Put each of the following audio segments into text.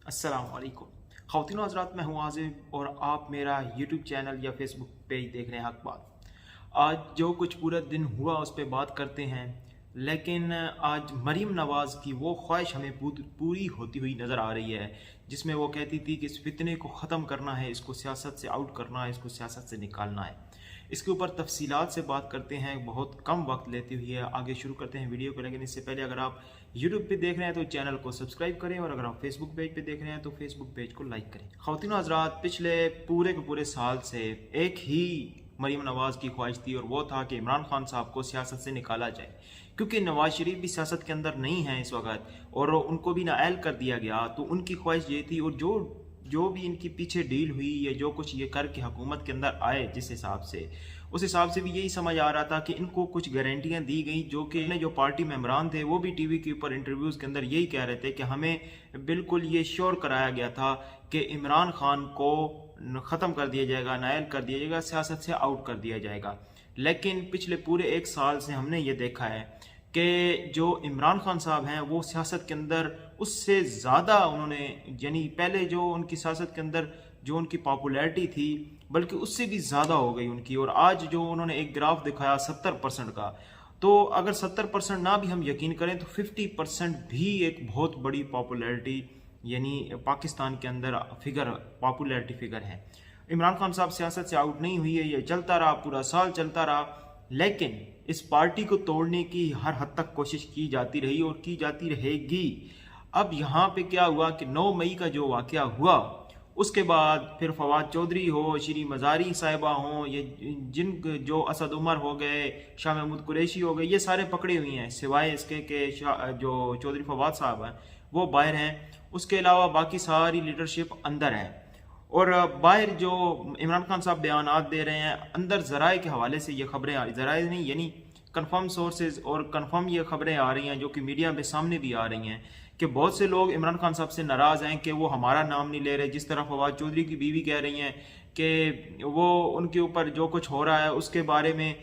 अस्सलामुअलैकुम ख़वातीन हज़रात, मैं हूँ आज़िम और आप मेरा यूट्यूब चैनल या फेसबुक पेज देख रहे हैं। हक बात आज जो कुछ पूरा दिन हुआ उस पर बात करते हैं। लेकिन आज मरीम नवाज़ की वो ख्वाहिश हमें पूरी होती हुई नज़र आ रही है, जिसमें वो कहती थी कि इस फितने को ख़त्म करना है, इसको सियासत से आउट करना है, इसको सियासत से निकालना है। इसके ऊपर तफसीलात से बात करते हैं, बहुत कम वक्त लेती हुई है। आगे शुरू करते हैं वीडियो को, लेकिन इससे पहले अगर आप यूट्यूब पे देख रहे हैं तो चैनल को सब्सक्राइब करें, और अगर आप फेसबुक पेज पे देख रहे हैं तो फेसबुक पेज को लाइक करें। ख़वातीन हज़रात, पिछले पूरे के पूरे साल से एक ही मरीम नवाज़ की ख्वाहिश थी, और वो था कि इमरान खान साहब को सियासत से निकाला जाए, क्योंकि नवाज शरीफ भी सियासत के अंदर नहीं है इस वक्त और उनको भी नाअहल कर दिया गया। तो उनकी ख्वाहिश ये थी, और जो भी इनकी पीछे डील हुई या जो कुछ ये करके हुकूमत के अंदर आए, जिस हिसाब से उस हिसाब से भी यही समझ आ रहा था कि इनको कुछ गारंटियां दी गई, जो कि जो पार्टी मेंबरान थे वो भी टीवी के ऊपर इंटरव्यूज़ के अंदर यही कह रहे थे कि हमें बिल्कुल ये श्योर कराया गया था कि इमरान खान को ख़त्म कर दिया जाएगा, नायल कर दिया जाएगा, सियासत से आउट कर दिया जाएगा। लेकिन पिछले पूरे एक साल से हमने ये देखा है कि जो इमरान खान साहब हैं वो सियासत के अंदर उससे ज़्यादा उन्होंने, यानी पहले जो उनकी सियासत के अंदर जो उनकी पॉपुलैरिटी थी, बल्कि उससे भी ज़्यादा हो गई उनकी। और आज जो उन्होंने एक ग्राफ दिखाया 70% का, तो अगर 70% ना भी हम यकीन करें तो 50% भी एक बहुत बड़ी पॉपुलैरिटी, यानी पाकिस्तान के अंदर फिगर, पॉपुलैरिटी फिगर है। इमरान खान साहब सियासत से आउट नहीं हुई है, ये चलता रहा, पूरा साल चलता रहा, लेकिन इस पार्टी को तोड़ने की हर हद तक कोशिश की जाती रही और की जाती रहेगी। अब यहाँ पे क्या हुआ कि 9 मई का जो वाक़या हुआ, उसके बाद फिर फवाद चौधरी हो, श्री मज़ारी साहिबा हों, ये जिन जो असद उमर हो गए, शाह महमूद कुरैशी हो गए, ये सारे पकड़े हुए हैं, सिवाय इसके के जो चौधरी फवाद साहब हैं वो बाहर हैं। उसके अलावा बाकी सारी लीडरशिप अंदर है। और बाहर जो इमरान खान साहब बयानात दे रहे हैं, अंदर ज़राए के हवाले से ये खबरें आ रही, ज़राए नहीं यानी कंफर्म सोर्सेज, और कंफर्म ये खबरें आ रही हैं जो कि मीडिया में सामने भी आ रही हैं कि बहुत से लोग इमरान खान साहब से नाराज़ हैं कि वो हमारा नाम नहीं ले रहे। जिस तरह फवाद चौधरी की बीवी कह रही हैं कि वो उनके ऊपर जो कुछ हो रहा है उसके बारे में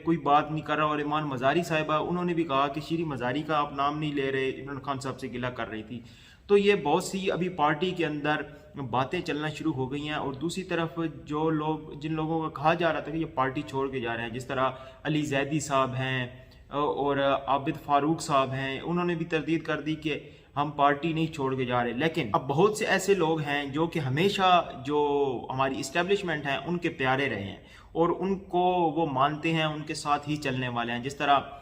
कोई बात नहीं कर रहा, और ईमान मज़ारी साहिबा उन्होंने भी कहा कि श्री मज़ारी का आप नाम नहीं ले रहे, इमरान खान साहब से गिला कर रही थी। तो ये बहुत सी अभी पार्टी के अंदर बातें चलना शुरू हो गई हैं। और दूसरी तरफ जो लोग, जिन लोगों का कहा जा रहा था कि ये पार्टी छोड़ के जा रहे हैं, जिस तरह अली जैदी साहब हैं और आबिद फारूक साहब हैं, उन्होंने भी तरदीद कर दी कि हम पार्टी नहीं छोड़ के जा रहे। लेकिन अब बहुत से ऐसे लोग हैं जो कि हमेशा जो हमारी इस्टेब्लिशमेंट है उनके प्यारे रहे हैं और उनको वो मानते हैं, उनके साथ ही चलने वाले हैं। जिस तरह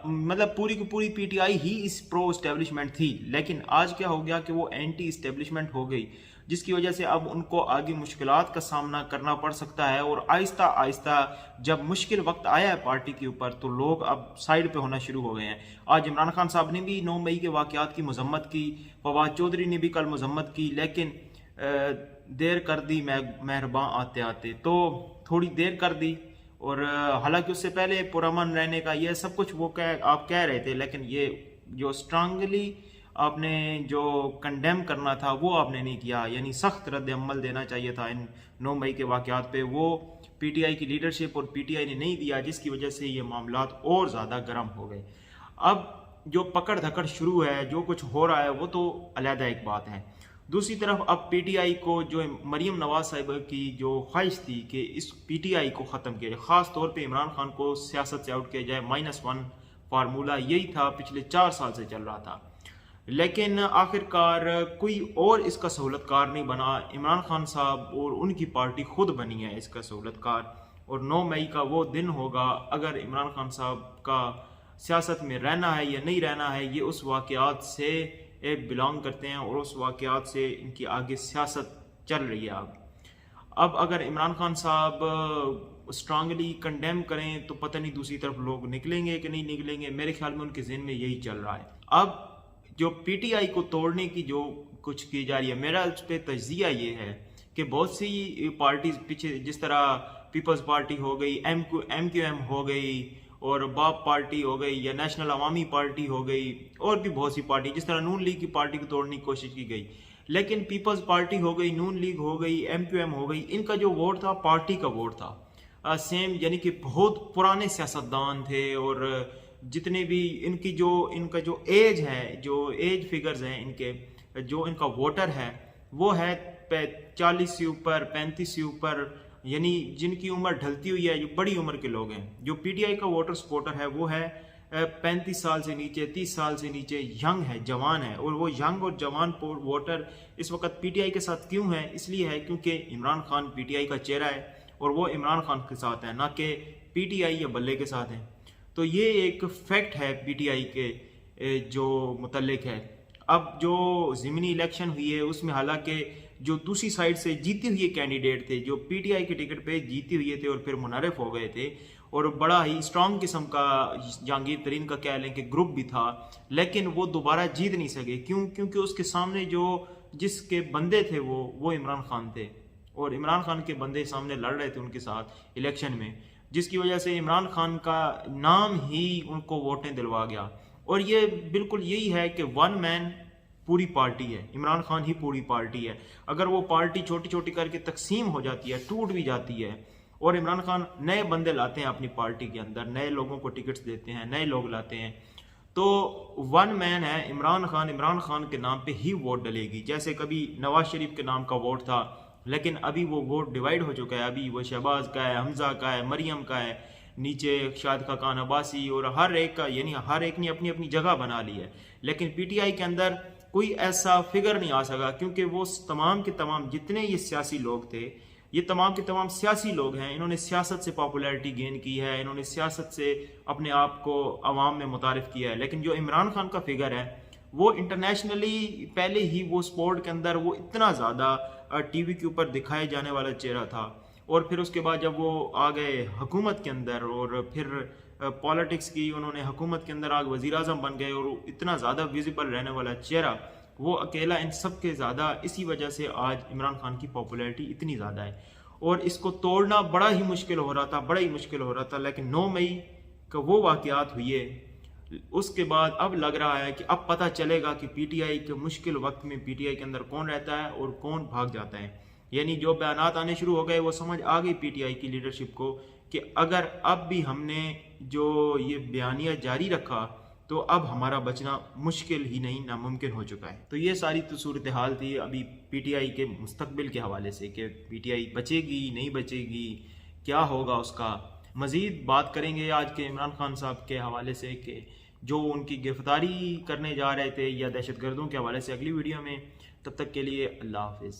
मतलब पूरी की पूरी पीटीआई ही इस प्रो इस्टेब्लिशमेंट थी, लेकिन आज क्या हो गया कि वो एंटी इस्टेब्लिशमेंट हो गई, जिसकी वजह से अब उनको आगे मुश्किलात का सामना करना पड़ सकता है। और आहिस्ता आहिस्ता जब मुश्किल वक्त आया है पार्टी के ऊपर, तो लोग अब साइड पे होना शुरू हो गए हैं। आज इमरान खान साहब ने भी 9 मई के वाक़यात की मजम्मत की, फवाद चौधरी ने भी कल मजम्मत की, लेकिन देर कर दी मेहरबान आते आते, तो थोड़ी देर कर दी। और हालांकि उससे पहले पुरअमन रहने का ये सब कुछ वो आप कह रहे थे, लेकिन ये जो स्ट्रांगली आपने जो कंडेम करना था वो आपने नहीं किया, यानी सख्त रद्द अमल देना चाहिए था इन 9 मई के वाक़यात पे। वो पीटीआई की लीडरशिप और पीटीआई ने नहीं दिया, जिसकी वजह से ये मामलात और ज़्यादा गर्म हो गए। अब जो पकड़ धकड़ शुरू है, जो कुछ हो रहा है, वो तो अलहदा एक बात है। दूसरी तरफ अब पीटीआई को, जो मरीम नवाज साहिब की जो ख्वाहिश थी कि इस पीटीआई को ख़त्म किया जाए, ख़ास तौर पे इमरान खान को सियासत से आउट किया जाए, -1 फार्मूला यही था, पिछले 4 साल से चल रहा था। लेकिन आखिरकार कोई और इसका सहूलतकार नहीं बना, इमरान खान साहब और उनकी पार्टी खुद बनी है इसका सहूलतकार। और 9 मई का वो दिन होगा, अगर इमरान खान साहब का सियासत में रहना है या नहीं रहना है, ये उस वाक़यात से बिलोंग करते हैं और उस वाक़यात से इनकी आगे सियासत चल रही है। अब अगर इमरान खान साहब स्ट्रांगली कंडेम करें तो पता नहीं दूसरी तरफ लोग निकलेंगे कि नहीं निकलेंगे। मेरे ख्याल में उनके ज़हन में यही चल रहा है। अब जो पीटीआई को तोड़ने की जो कुछ की जा रही है, मेरा उस पर तज्जिया ये है कि बहुत सी पार्टीज पीछे, जिस तरह पीपल्स पार्टी हो गई, एमक्यूएम हो गई, और बाप पार्टी हो गई, या नेशनल अवामी पार्टी हो गई, और भी बहुत सी पार्टी, जिस तरह नून लीग की पार्टी को तोड़ने की कोशिश की गई। लेकिन पीपल्स पार्टी हो गई, नून लीग हो गई, एमक्यूएम हो गई, इनका जो वोट था पार्टी का वोट था। सेम यानी कि बहुत पुराने सियासतदान थे, और जितने भी इनका जो एज है, जो एज फिगर्स हैं इनके, जो इनका वोटर है वो है 40 से ऊपर, 35 से ऊपर, यानी जिनकी उम्र ढलती हुई है, जो बड़ी उम्र के लोग हैं। जो पीटीआई का वोटर सपोर्टर है वो है 35 साल से नीचे, 30 साल से नीचे, यंग है, जवान है। और वो यंग और जवान वोटर इस वक्त पीटीआई के साथ क्यों है? इसलिए है क्योंकि इमरान खान पीटीआई का चेहरा है और वो इमरान खान के साथ है, ना कि पीटीआई या बल्ले के साथ है। तो ये एक फैक्ट है पीटीआई के जो मुतल्लिक है। अब जो ज़िमनी इलेक्शन हुई है उसमें हालांकि जो दूसरी साइड से जीते हुए कैंडिडेट थे, जो पीटीआई के टिकट पे जीते हुए थे और फिर मुनारिफ हो गए थे, और बड़ा ही स्ट्रांग किस्म का जहांगीर तरीन का कह लें कि ग्रुप भी था, लेकिन वो दोबारा जीत नहीं सके। क्यों? क्योंकि उसके सामने जो जिसके बंदे थे वो इमरान खान थे, और इमरान खान के बंदे सामने लड़ रहे थे उनके साथ इलेक्शन में, जिसकी वजह से इमरान खान का नाम ही उनको वोटें दिलवा गया। और ये बिल्कुल यही है कि वन मैन पूरी पार्टी है, इमरान खान ही पूरी पार्टी है। अगर वो पार्टी छोटी छोटी करके तकसीम हो जाती है, टूट भी जाती है, और इमरान खान नए बंदे लाते हैं अपनी पार्टी के अंदर, नए लोगों को टिकट्स देते हैं, नए लोग लाते हैं, तो वन मैन है इमरान खान। इमरान खान के नाम पे ही वोट डलेगी। जैसे कभी नवाज शरीफ के नाम का वोट था, लेकिन अभी वो वोट डिवाइड हो चुका है। अभी वो शहबाज का है, हमजा का है, मरियम का है, नीचे शाद खान अब्बासी, और हर एक का, यानी हर एक ने अपनी अपनी जगह बना ली है। लेकिन पीटीआई के अंदर कोई ऐसा फिगर नहीं आ सका, क्योंकि वो तमाम के तमाम जितने ये सियासी लोग थे, ये तमाम के तमाम सियासी लोग हैं, इन्होंने सियासत से पॉपुलैरिटी गेन की है, इन्होंने सियासत से अपने आप को अवाम में मुतारिफ किया है। लेकिन जो इमरान खान का फिगर है वो इंटरनेशनली पहले ही वो स्पोर्ट के अंदर वो इतना ज़्यादा टीवी के ऊपर दिखाए जाने वाला चेहरा था, और फिर उसके बाद जब वो आ गए हुकूमत के अंदर और फिर पॉलिटिक्स की उन्होंने हुकूमत के अंदर आग वज़ीर आज़म बन गए, और इतना ज़्यादा विजिबल रहने वाला चेहरा वो अकेला इन सब के ज़्यादा, इसी वजह से आज इमरान खान की पॉपुलैरिटी इतनी ज़्यादा है। और इसको तोड़ना बड़ा ही मुश्किल हो रहा था, बड़ा ही मुश्किल हो रहा था। लेकिन 9 मई का वो वाक़यात हुए, उसके बाद अब लग रहा है कि अब पता चलेगा कि पीटीआई के मुश्किल वक्त में पीटीआई के अंदर कौन रहता है और कौन भाग जाता है। यानी जो बयानात आने शुरू हो गए वो समझ आ गई पीटीआई की लीडरशिप को कि अगर अब भी हमने जो ये बयानिया जारी रखा तो अब हमारा बचना मुश्किल ही नहीं, नामुमकिन हो चुका है। तो ये सारी तो सूरत हाल थी अभी पीटीआई के मुस्तकबिल के हवाले से कि पीटीआई बचेगी नहीं बचेगी, क्या होगा उसका। मज़ीद बात करेंगे आज के इमरान खान साहब के हवाले से कि जो उनकी गिरफ्तारी करने जा रहे थे या दहशतगर्दों के हवाले से अगली वीडियो में। तब तक के लिए अल्लाह हाफिज़।